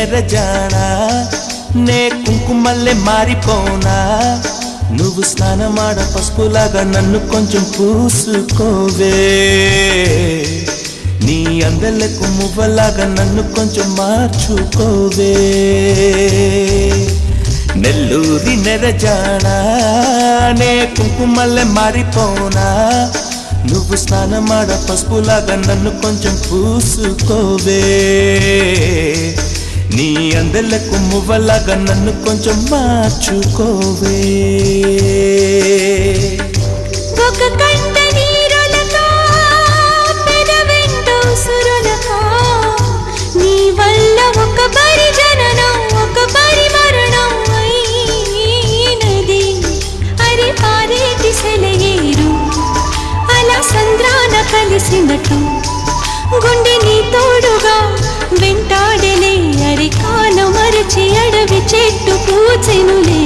నెరజానా నే కుంకుమల్లే మారిపోనా నువ్వు స్నానమాడ పసుపులాగా నన్ను కొంచెం పూసుకోవే నీ అందలకు మువ్వలాగా నన్ను కొంచెం మార్చుకోవే నెల్లూరి నెరజానా నే కుంకుమల్లే మారిపోనా నువ్వు స్నానమాడ పసుపులాగా నన్ను కొంచెం పూసుకోవే నీ అందలకు మువ్వలాగా నన్ను కొంచెం మార్చుకోవే ఒక కంట నీరులకా పెదవెంట ఉసురులకా నీ వల్ల ఒక పరి జననం ఒక పరి మరణం అయినది అరే పారేటి సెలయేరు అలా సంద్రాన కలిసినట్టు గుండె నీ తోడుగా వెంటాడలే అరి కాన మరచి అడవి చెట్టు పూచెనులే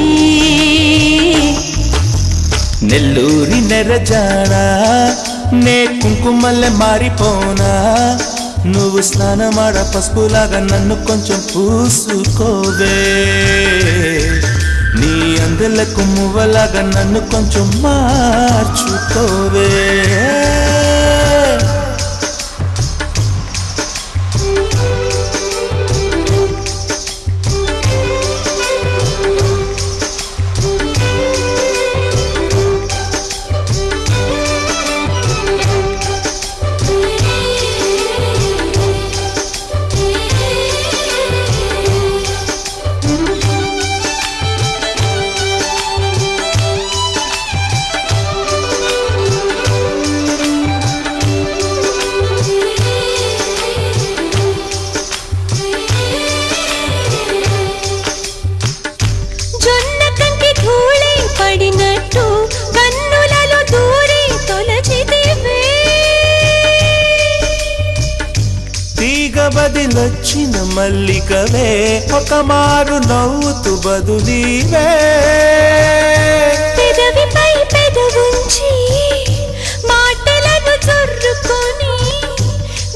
నెల్లూరి నెరజానా నే కుంకుమల్లే మారిపోనా నువ్వు స్నానమాడ పసుపులాగా నన్ను కొంచెం పూసుకోవే నీ అందలకు మువ్వలాగా నన్ను కొంచెం మార్చుకోవే కన్నులలో దూరి తొలచితివే తీగ బదిలొచ్చిన మల్లికవే ఒక మారు నవ్వుతూ బదులీవే పెదవిపై పెదవుంచి మాటలను చొర్రుకొని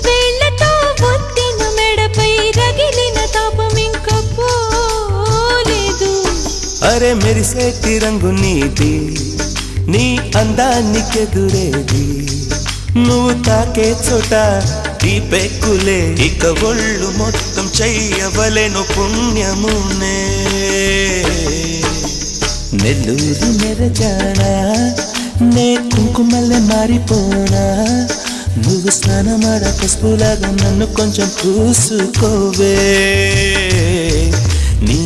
వేళ్లతో ఒత్తిన మెడపై రగిలిన తాపం ఇంక పోలేదు అరే మెరిసేటి రంగు నీది నీ అందానికెదురేది నువ్వు తాకే చోట దీపెక్కులే ఇక ఒళ్ళు మొత్తం చెయ్యవలెను పుణ్యమునే నెల్లూరు నెరజానా నే కుంకుమల్లే మారిపోనా నువ్వు స్నానమాడ పసుపులాగా నన్ను కొంచెం పూసుకోవే నీ